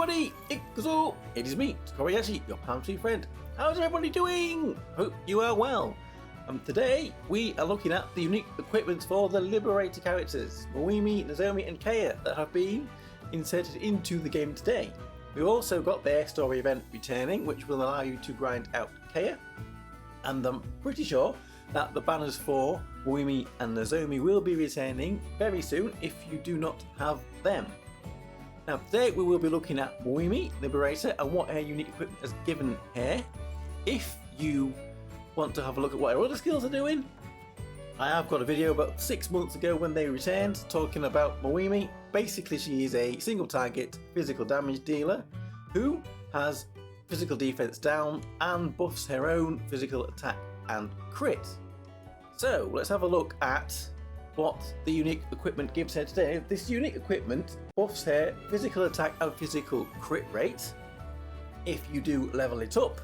everybody, it is me, Tokkuri Yashi, your palm tree friend. How's everybody doing? Hope you are well. Today we are looking at the unique equipment for the Liberator characters, Muimi, Nozomi and Kaya, that have been inserted into the game today. We've also got their story event returning, which will allow you to grind out Kaya, and I'm pretty sure that the banners for Muimi and Nozomi will be returning very soon if you do not have them. Now today we will be looking at Muimi, Liberator, and what her unique equipment has given her. If you want to have a look at what her other skills are doing, I have got a video about 6 months ago when they returned talking about Muimi. Basically she is a single target physical damage dealer who has physical defense down and buffs her own physical attack and crit. So let's have a look at what the unique equipment gives her today. This unique equipment buffs her physical attack and physical crit rate if you do level it up.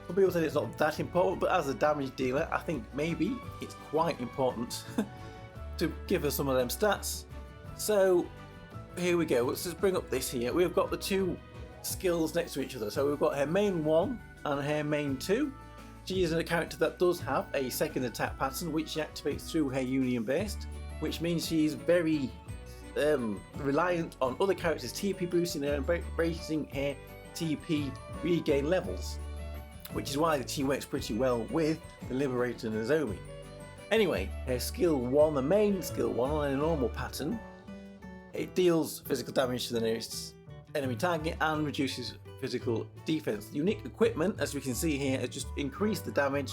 Some people say it's not that important, but as a damage dealer I think maybe it's quite important to give her some of them stats. So here we go, let's just bring up this here. We've got the two skills next to each other. So we've got her main 1 and her main 2. She is a character that does have a second attack pattern which she activates through her union burst, which means she's very reliant on other characters TP boosting her and raising her TP regain levels, which is why she works pretty well with the Liberator and Nozomi. Anyway, her skill 1, the main skill 1 on a normal pattern, it deals physical damage to the nearest enemy target and reduces physical defense. The unique equipment, as we can see here, has just increased the damage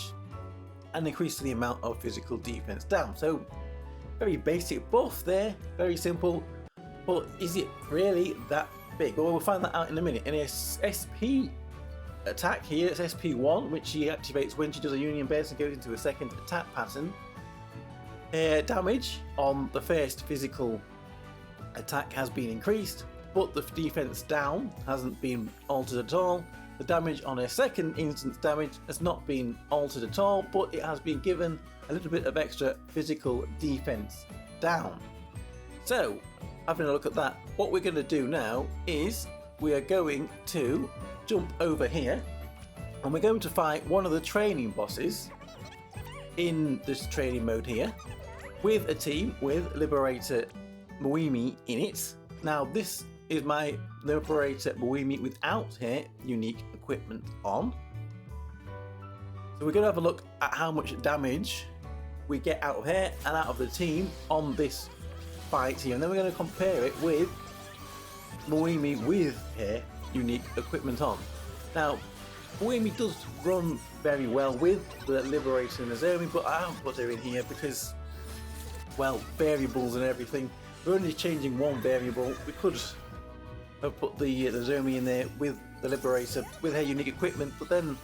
and increased the amount of physical defense down. So very basic buff there, very simple, but is it really that big? Well, we'll find that out in a minute. In her SP attack here, it's SP1, which she activates when she does a union burst and goes into a second attack pattern. Her damage on the first physical attack has been increased, but the defense down hasn't been altered at all. The damage on her second instance damage has not been altered at all, but it has been given a little bit of extra physical defense down. So, having a look at that, what we're going to do now is we are going to jump over here and we're going to fight one of the training bosses in this training mode here with a team with Liberator Muimi in it. Now this is my Liberator Muimi without her unique equipment on. So we're going to have a look at how much damage we get out of her and out of the team on this fight here, and then we're going to compare it with Muimi with her unique equipment on. Now Muimi does run very well with the Liberator and Nozomi, but I haven't put her in here because, well, variables and everything. We're only changing one variable. We could have put the Nozomi in there with the Liberator with her unique equipment, but then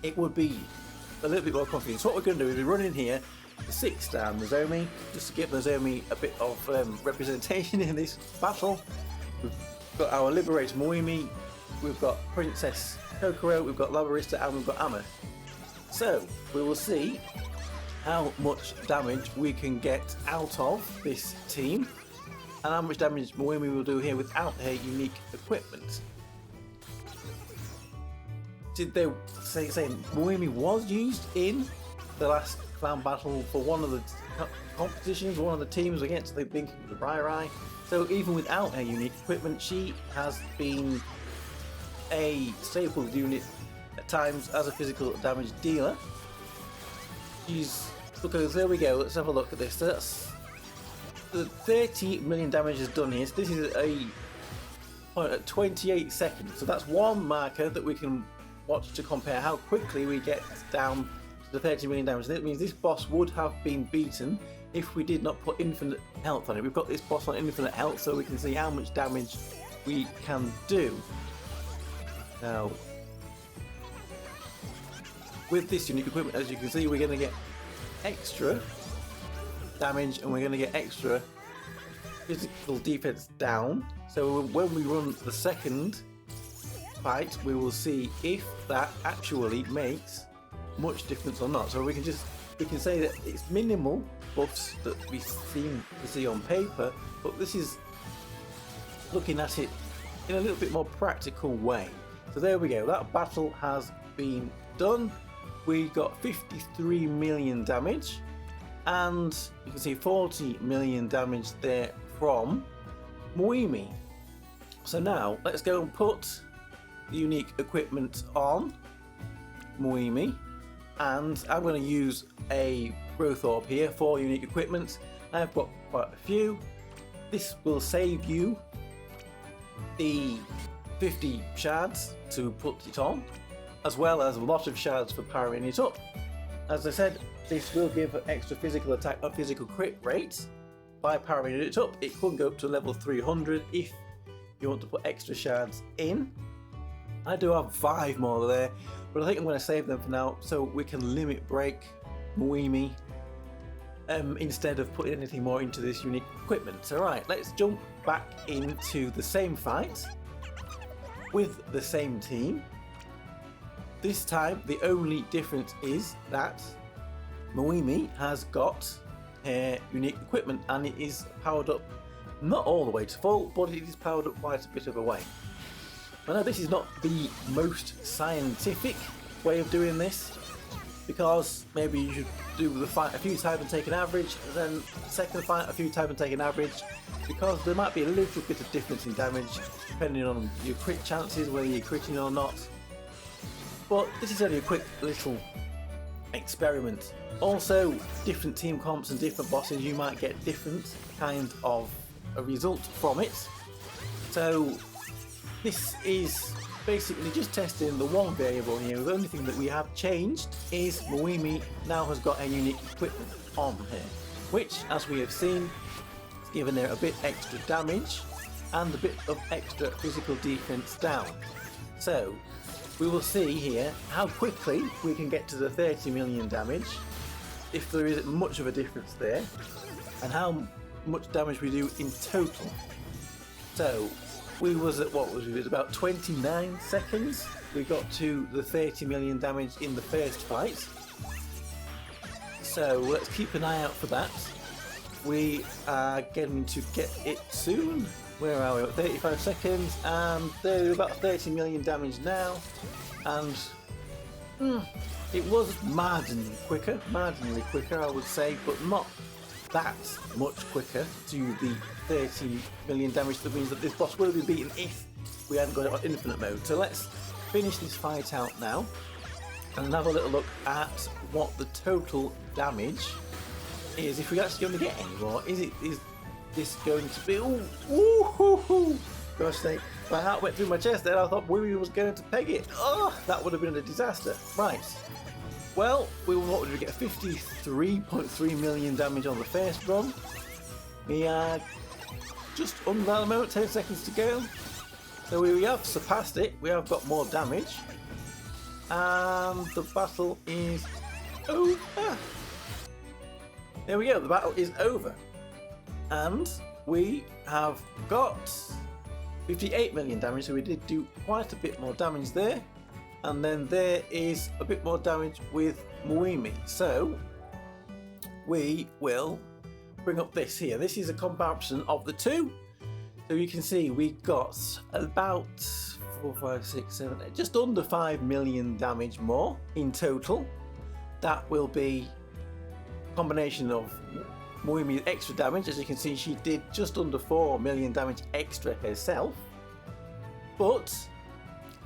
it would be a little bit more confusing. So what we're going to do is we run in here 6-star Nozomi just to give Nozomi a bit of representation in this battle. We've got our Liberator Muimi, we've got Princess Kokoro, we've got Labarista, and we've got Amma. So we will see how much damage we can get out of this team and how much damage Muimi will do here without her unique equipment. Did they say Muimi was used in the last clan battle for one of the competitions, one of the teams against the Big Rai? So even without her unique equipment, she has been a staple unit at times as a physical damage dealer. She's, because there we go, let's have a look at this. That's the 30 million damage is done here. So this is a point at 28 seconds. So that's one marker that we can watch to compare how quickly we get down to the 30 million damage. That means this boss would have been beaten if we did not put infinite health on it. We've got this boss on infinite health so we can see how much damage we can do. Now, with this unique equipment, as you can see, we're going to get extra damage and we're going to get extra physical defense down. So when we run the second fight, we will see if that actually makes much difference or not. So we can say that it's minimal buffs that we seem to see on paper, but this is looking at it in a little bit more practical way. So there we go, that battle has been done. We got 53 million damage, and you can see 40 million damage there from Muimi. So now let's go and put the unique equipment on Muimi, and I'm going to use a growth orb here for unique equipment. I've got quite a few. This will save you the 50 shards to put it on, as well as a lot of shards for powering it up. As I said, this will give an extra physical attack or physical crit rate by powering it up. It could go up to level 300 if you want to put extra shards in. I do have 5 more there, but I think I'm going to save them for now so we can limit break Muimi instead of putting anything more into this unique equipment. Alright, let's jump back into the same fight with the same team. This time the only difference is that Muimi has got her unique equipment and it is powered up not all the way to full, but it is powered up quite a bit of a way. I know this is not the most scientific way of doing this, because maybe you should do the fight a few times and take an average, and then second fight a few times and take an average, because there might be a little bit of difference in damage depending on your crit chances, whether you're critting or not. But this is only a quick little experiment. Also, different team comps and different bosses, you might get different kind of a result from it. So this is basically just testing the one variable here. The only thing that we have changed is Muimi now has got a unique equipment on here, which, as we have seen, has given her a bit extra damage and a bit of extra physical defense down. So we will see here how quickly we can get to the 30 million damage, if there isn't much of a difference there, and how much damage we do in total. So we was at, what was it, about 29 seconds we got to the 30 million damage in the first fight. So let's keep an eye out for that. We are getting to get it soon. Where are we? At 35 seconds, and they're about 30 million damage now, and it was marginally quicker I would say, but not that much quicker to the 30 million damage. That means that this boss will be beaten if we hadn't got it on infinite mode. So let's finish this fight out now and have a little look at what the total damage is, if we actually going to get any more. Is this going to be... Ooh, gosh sake, my heart went through my chest there. I thought Muimi was going to peg it. Oh, that would have been a disaster. Right, well, what would we get? 53.3 million damage on the first run. We are just under that amount, 10 seconds to go. So we have surpassed it, we have got more damage, and the battle is over. There we go, the battle is over. And we have got 58 million damage, so we did do quite a bit more damage there. And then there is a bit more damage with Muimi. So we will bring up this here. This is a comparison of the two. So you can see we got about 4, 5, 6, 7, 8, just under 5 million damage more in total. That will be a combination of Muimi's extra damage. As you can see, she did just under 4 million damage extra herself, but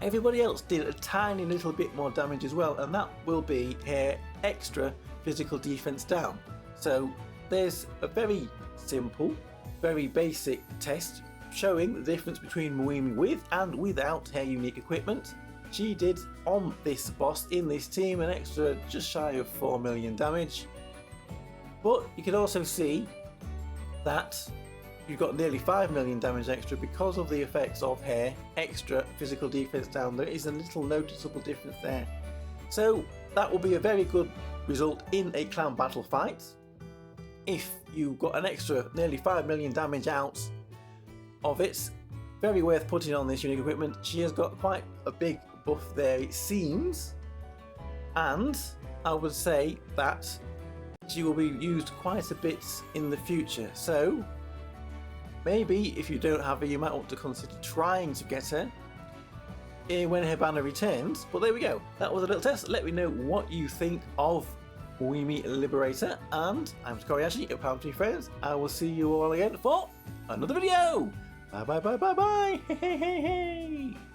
everybody else did a tiny little bit more damage as well, and that will be her extra physical defense down. So there's a very simple, very basic test showing the difference between Muimi with and without her unique equipment. She did on this boss in this team an extra just shy of 4 million damage. But you can also see that you've got nearly 5 million damage extra because of the effects of her extra physical defense down. There is a little noticeable difference there. So that will be a very good result in a clown battle fight. If you got an extra nearly 5 million damage out of it, very worth putting on this unique equipment. She has got quite a big buff there, it seems, and I would say that she will be used quite a bit in the future. So maybe if you don't have her, you might want to consider trying to get her when her banner returns. But there we go. That was a little test. Let me know what you think of Muimi Liberator. And I'm Tokkuri Yashi, your Palm Tree friends. I will see you all again for another video. Bye bye bye bye bye. Hey hey hey hey.